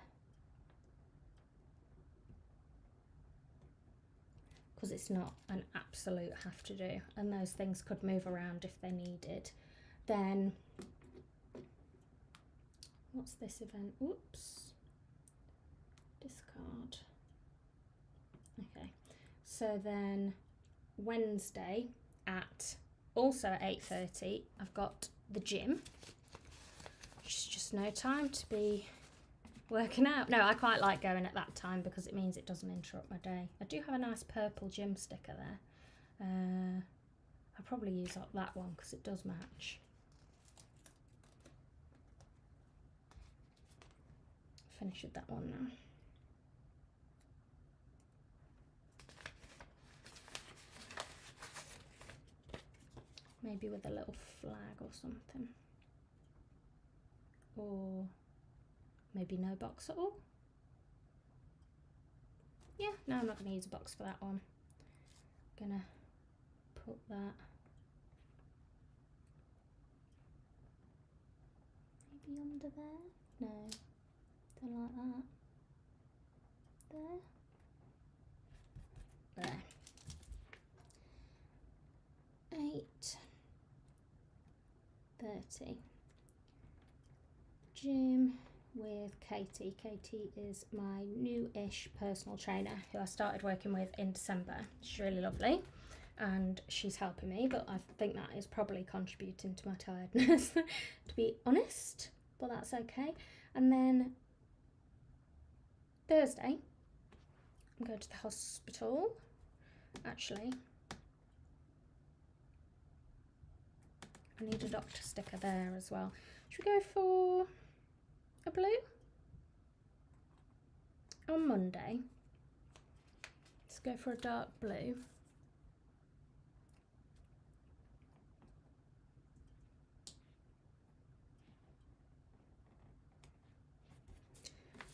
because it's not an absolute have to do, and those things could move around if they needed. Then what's this event? Oops, discard. Okay, so then Wednesday at 8:30 I've got the gym. It's just no time to be working out. No, I quite like going at that time because it means it doesn't interrupt my day. I do have a nice purple gym sticker there. I'll probably use up that one because it does match. Finish with that one now. Maybe with a little flag or something. Or maybe no box at all. Yeah, no, I'm not going to use a box for that one. I'm going to put that maybe under there. No, don't like that. There. 8:30. Gym with Katie. Katie is my new-ish personal trainer who I started working with in December. She's really lovely and she's helping me, but I think that is probably contributing to my tiredness, to be honest, but that's okay. And then Thursday, I'm going to the hospital. Actually, I need a doctor sticker there as well. Should we go for a blue? On Monday, let's go for a dark blue.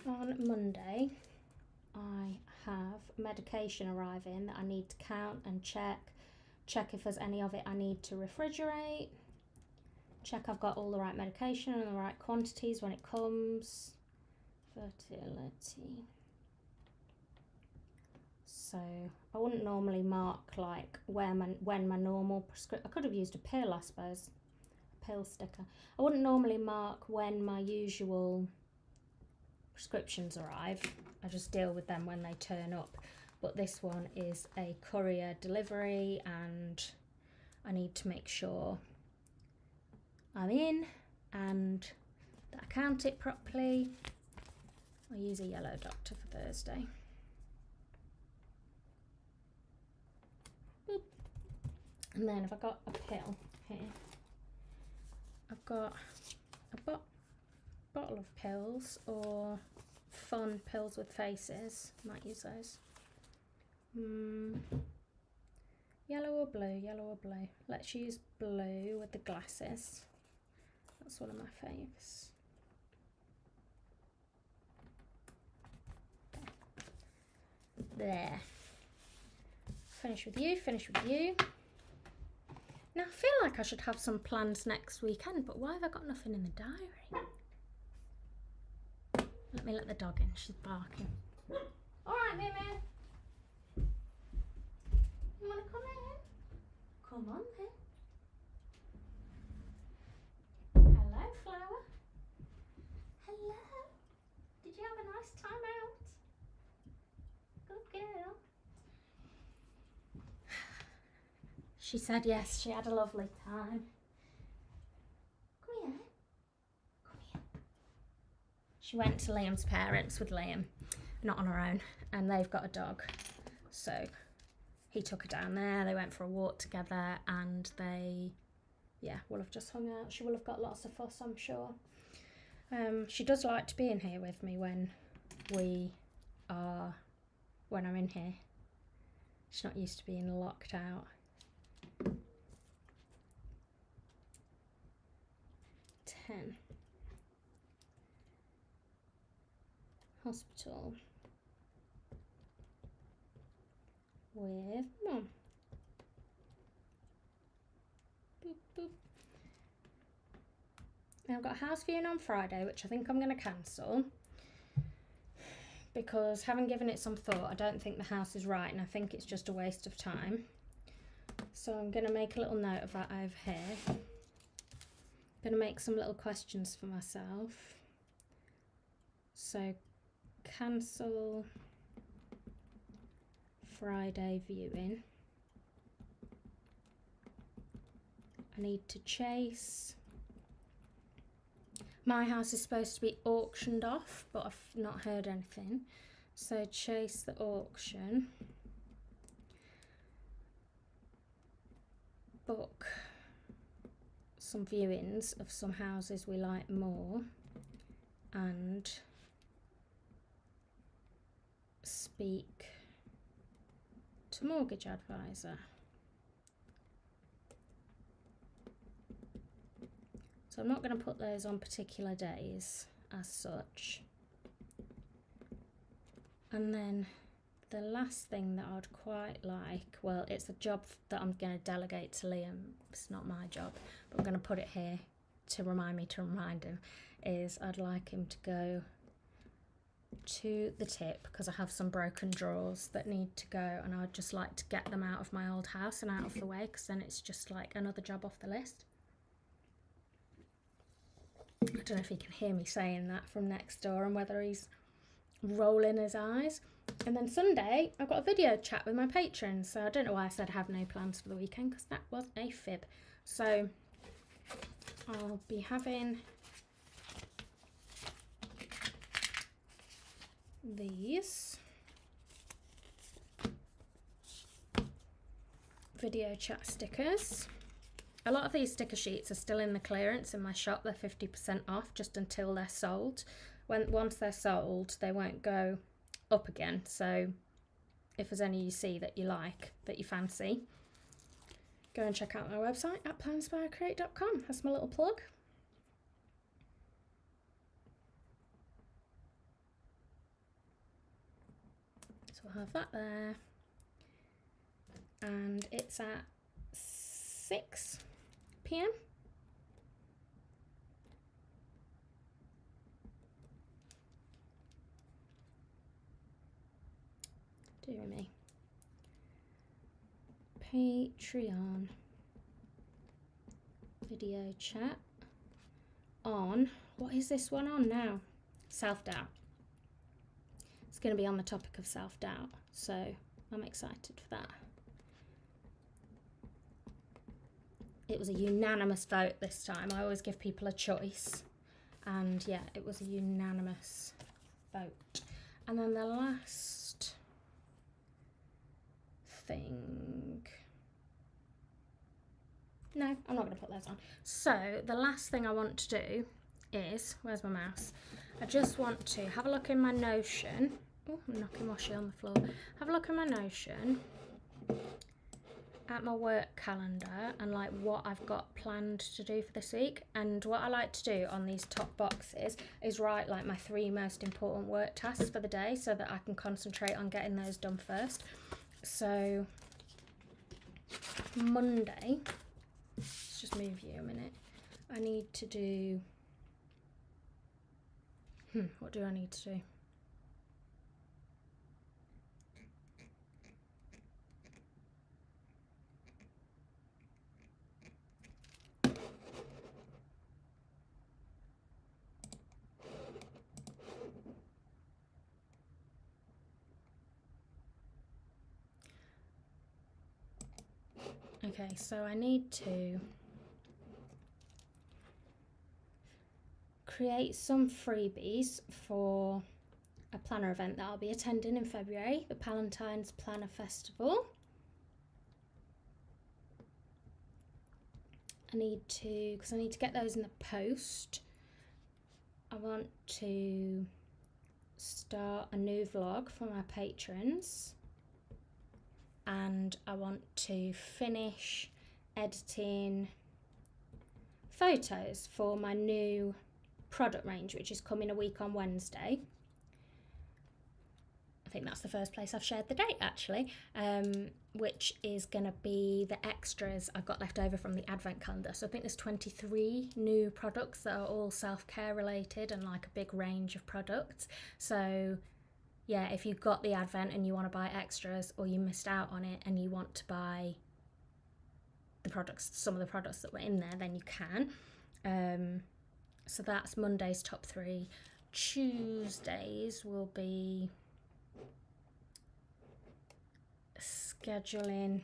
On Monday, I have medication arriving that I need to count and check if there's any of it I need to refrigerate, check I've got all the right medication and the right quantities when it comes. Fertility. So I wouldn't normally mark like when my normal prescription, I could have used a pill, I suppose, a pill sticker. I wouldn't normally mark when my usual prescriptions arrive. I just deal with them when they turn up. But this one is a courier delivery and I need to make sure I'm in and that I count it properly. I'll use a yellow doctor for Thursday. Boop. And then if I got a pill here, I've got a bottle of pills, or fun pills with faces. Might use those. Yellow or blue? Yellow or blue? Let's use blue with the glasses. That's one of my faves. There. Finish with you, finish with you. Now I feel like I should have some plans next weekend, but why have I got nothing in the diary? Let me let the dog in, she's barking. Alright, Mimi. You wanna come in? Come on then. Hello, Flower. Hello. Did you have a nice time out? Good girl. She said yes, she had a lovely time. Come here. Come here. She went to Liam's parents with Liam, not on her own, and they've got a dog. So he took her down there, they went for a walk together, and they, yeah, will have just hung out. She will have got lots of fuss, I'm sure. She does like to be in here with me when I'm in here. She's not used to being locked out. 10. Hospital with Mum. Boop, boop. Now I've got a house viewing on Friday, which I think I'm going to cancel, because having given it some thought, I don't think the house is right, and I think it's just a waste of time. So I'm going to make a little note of that over here. I'm going to make some little questions for myself. So cancel Friday viewing. I need to chase. My house is supposed to be auctioned off, but I've not heard anything. So chase the auction. Book some viewings of some houses we like more, and speak to mortgage advisor. So I'm not going to put those on particular days as such. And then the last thing that I'd quite like, well, it's a job that I'm going to delegate to Liam. It's not my job, but I'm going to put it here to remind me to remind him, is I'd like him to go to the tip, because I have some broken drawers that need to go, and I'd just like to get them out of my old house and out of the way, because then it's just like another job off the list. I don't know if he can hear me saying that from next door, and whether he's rolling his eyes. And then Sunday, I've got a video chat with my patrons, so I don't know why I said I have no plans for the weekend, because that was a fib. So I'll be having these video chat stickers. A lot of these sticker sheets are still in the clearance in my shop. They're 50% off just until they're sold. Once they're sold, they won't go up again. So if there's any you see that you like, that you fancy, go and check out my website at planspiracreate.com. That's my little plug. So we'll have that there. And it's at 6 p.m. Dear me. Patreon video chat on, what is this one on now? Self-doubt. It's going to be on the topic of self-doubt, so I'm excited for that. It was a unanimous vote this time. I always give people a choice, and yeah, it was a unanimous vote. And then the last thing No, I'm not going to put those on. So the last thing I want to do is, where's my mouse? I just want to have a look in my Notion. Oh, I'm knocking washi on the floor. Have a look in my Notion at my work calendar and like what I've got planned to do for this week. And what I like to do on these top boxes is write like my 3 most important work tasks for the day so that I can concentrate on getting those done first. So Monday, let's just move you a minute. I need to do, what do I need to do? Okay, so I need to create some freebies for a planner event that I'll be attending in February, the Palentine's Planner Festival. I need to get those in the post. I want to start a new vlog for my patrons, and I want to finish editing photos for my new product range, which is coming a week on Wednesday. I think that's the first place I've shared the date actually, which is going to be the extras I've got left over from the advent calendar. So I think there's 23 new products that are all self-care related and like a big range of products. So yeah, if you've got the advent and you want to buy extras, or you missed out on it and you want to buy the products, some of the products that were in there, then you can. So that's Monday's top 3. Tuesdays will be scheduling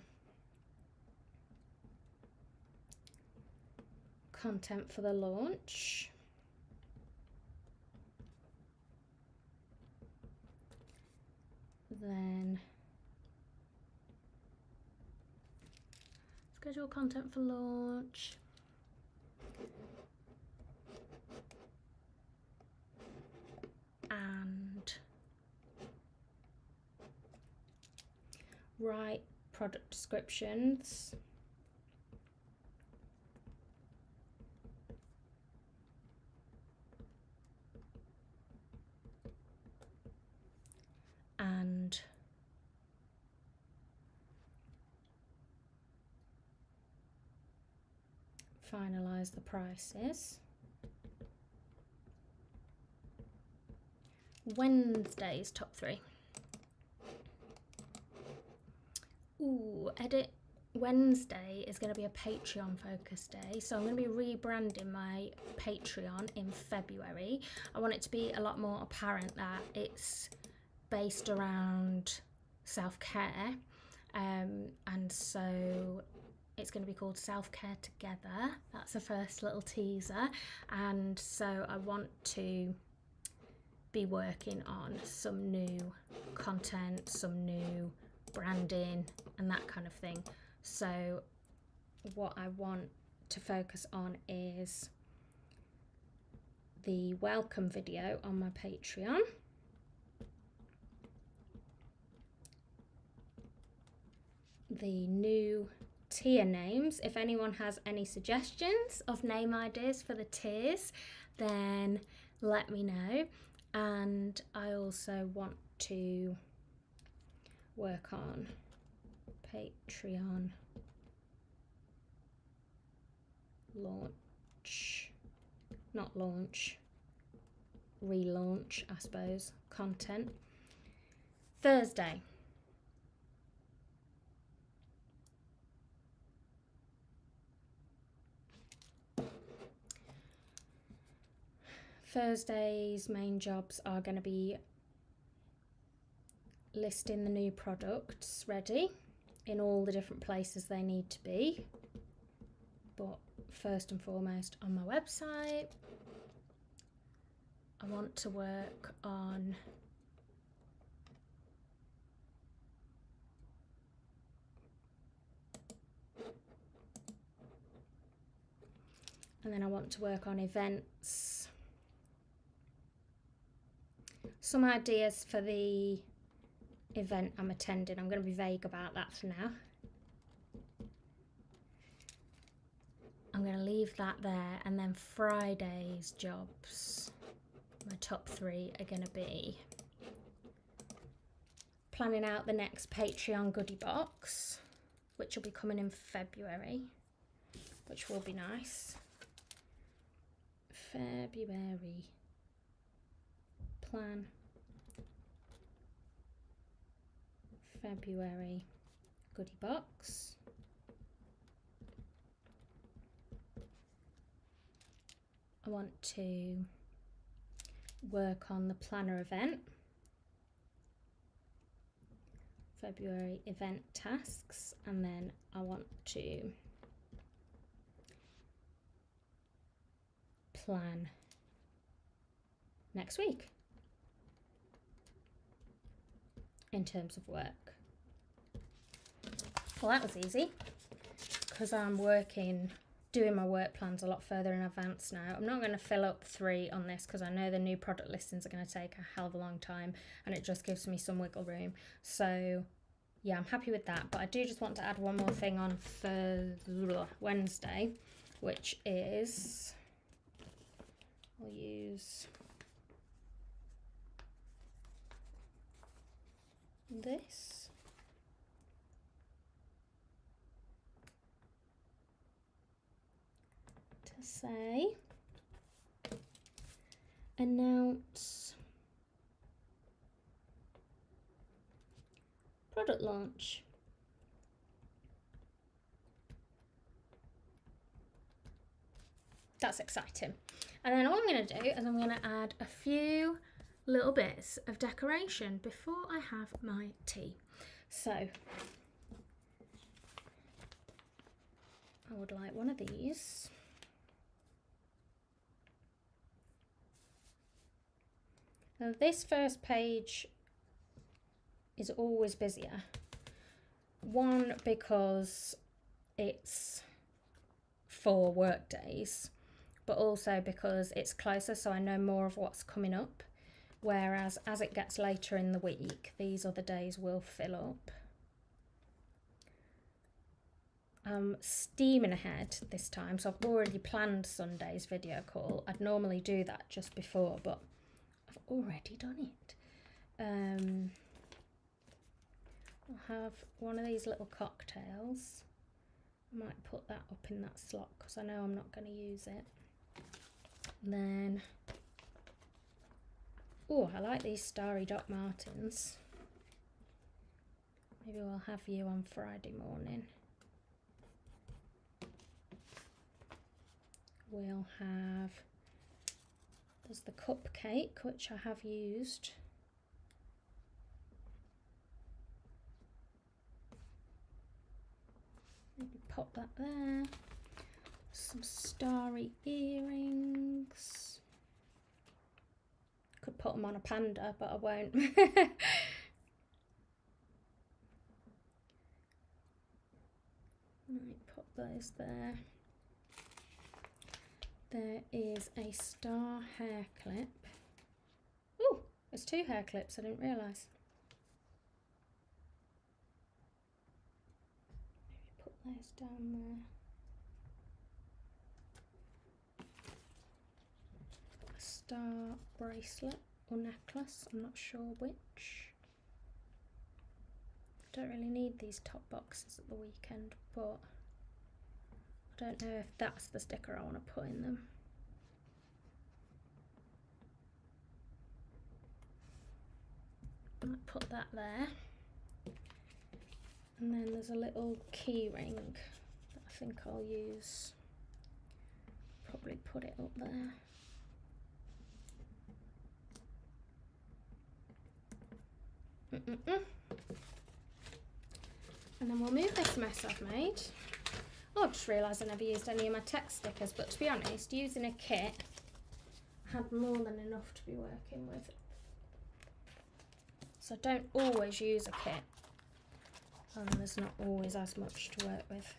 content for the launch. Then schedule content for launch. And write product descriptions. And finalise the prices. Wednesday's top 3. Ooh, edit. Wednesday is going to be a Patreon focus day, so I'm going to be rebranding my Patreon in February. I want it to be a lot more apparent that it's based around self-care, and so it's going to be called Self-Care Together. That's the first little teaser, and so I want to be working on some new content, some new branding and that kind of thing. So what I want to focus on is the welcome video on my Patreon, the new tier names. If anyone has any suggestions of name ideas for the tiers, then let me know. And I also want to work on Patreon launch, not launch, relaunch, I suppose, content. Thursday. Thursday's main jobs are going to be listing the new products ready in all the different places they need to be, but first and foremost on my website. I want to work on And then I want to work on events. Some ideas for the event I'm attending. I'm going to be vague about that for now. I'm going to leave that there, and then Friday's jobs, my top 3 are going to be planning out the next Patreon goodie box, which will be coming in February, which will be nice. February plan. February goodie box. I want to work on the planner event. February event tasks, and then I want to plan next week in terms of work. Well, that was easy because I'm doing my work plans a lot further in advance now. I'm not going to fill up 3 on this because I know the new product listings are going to take a hell of a long time, and it just gives me some wiggle room. So yeah, I'm happy with that, but I do just want to add one more thing on for Wednesday, which is I'll use this. To say announce product launch. That's exciting. And then all I'm going to do is I'm going to add a few little bits of decoration before I have my tea. So I would like one of these. Now this first page is always busier. One, because it's for work days, but also because it's closer, so I know more of what's coming up. Whereas as it gets later in the week, these other days will fill up. I'm steaming ahead this time, so I've already planned Sunday's video call. I'd normally do that just before, but I've already done it. I'll have one of these little cocktails. I might put that up in that slot because I know I'm not going to use it. And then, oh, I like these Starry Doc Martens. Maybe we'll have you on Friday morning. We'll have, there's the cupcake, which I have used. Maybe pop that there. Some starry earrings. Could put them on a panda, but I won't. Might put those there. There is a star hair clip. Oh, there's 2 hair clips, I didn't realise. Maybe put those down there. A star bracelet or necklace, I'm not sure which. I don't really need these top boxes at the weekend, but I don't know if that's the sticker I want to put in them. I might put that there. And then there's a little key ring that I think I'll use. Probably put it up there. And then we'll move this mess I've made. Oh, I've just realised I never used any of my text stickers, but to be honest, using a kit, I had more than enough to be working with. So I don't always use a kit, and there's not always as much to work with.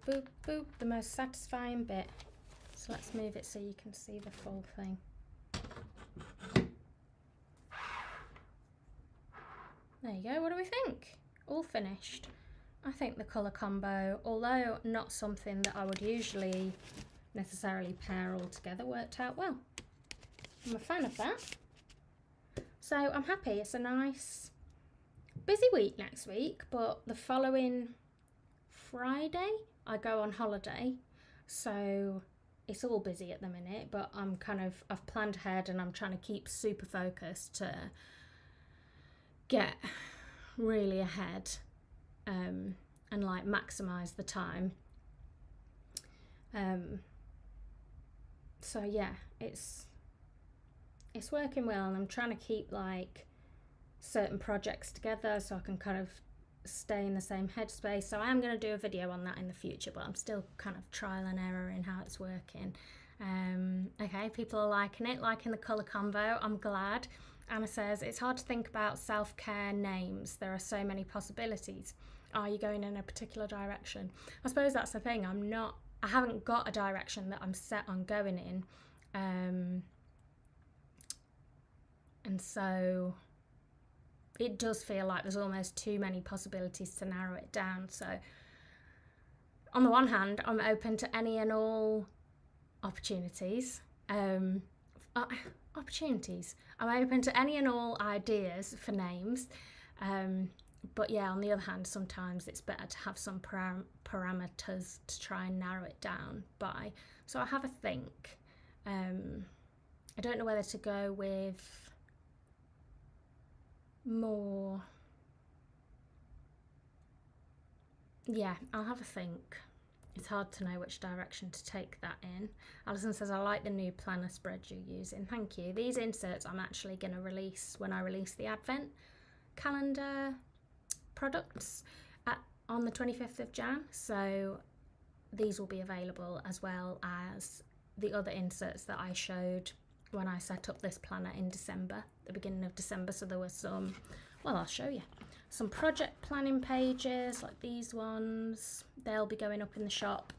boop, boop, the most satisfying bit. So let's move it so you can see the full thing. There you go, what do we think? All finished. I think the colour combo, although not something that I would usually necessarily pair all together, worked out well. I'm a fan of that. So I'm happy. It's a nice busy week next week, but the following Friday I go on holiday, so it's all busy at the minute, but I've planned ahead and I'm trying to keep super focused to get really ahead and like maximize the time. So yeah, it's working well, and I'm trying to keep like certain projects together so I can kind of stay in the same headspace. So I am going to do a video on that in the future, but I'm still kind of trial and error in how it's working. Okay, people are liking it, liking the colour combo. I'm glad. Anna says, it's hard to think about self-care names. There are so many possibilities. Are you going in a particular direction? I suppose that's the thing. I haven't got a direction that I'm set on going in. And so it does feel like there's almost too many possibilities to narrow it down. So on the one hand, I'm open to any and all opportunities. Opportunities. I'm open to any and all ideas for names. But yeah, on the other hand, sometimes it's better to have some parameters to try and narrow it down by. So I have a think. I don't know whether to go with more. Yeah, I'll have a think. It's hard to know which direction to take that in. Alison says, I like the new planner spread you're using. Thank you. These inserts I'm actually going to release when I release the Advent calendar products on the 25th of Jan. So these will be available, as well as the other inserts that I showed when I set up this planner in December, the beginning of December. So there were some, well, I'll show you. Some project planning pages like these ones. They'll be going up in the shop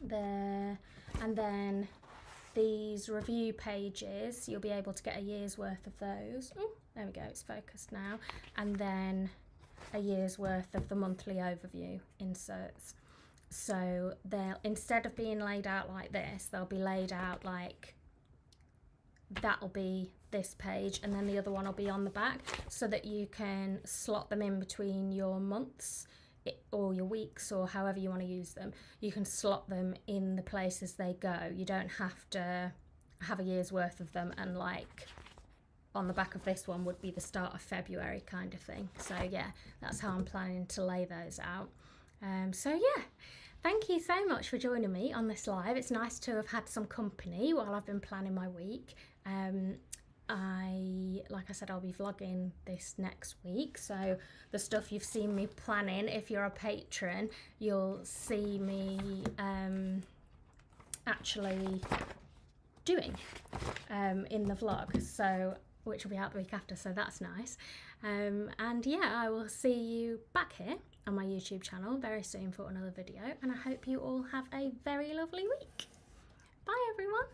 there. And then these review pages, you'll be able to get a year's worth of those. Oh, there we go, it's focused now. And then a year's worth of the monthly overview inserts. So they'll, instead of being laid out like this, they'll be laid out like, that'll be this page, and then the other one will be on the back, so that you can slot them in between your months or your weeks, or however you want to use them. You can slot them in the places they go. You don't have to have a year's worth of them, and like on the back of this one would be the start of February kind of thing. So yeah, that's how I'm planning to lay those out. So yeah, thank you so much for joining me on this live. It's nice to have had some company while I've been planning my week. Like I said, I'll be vlogging this next week, so the stuff you've seen me planning, if you're a patron, you'll see me actually doing in the vlog, so which will be out the week after, so that's nice. And yeah, I will see you back here on my YouTube channel very soon for another video, and I hope you all have a very lovely week. Bye everyone.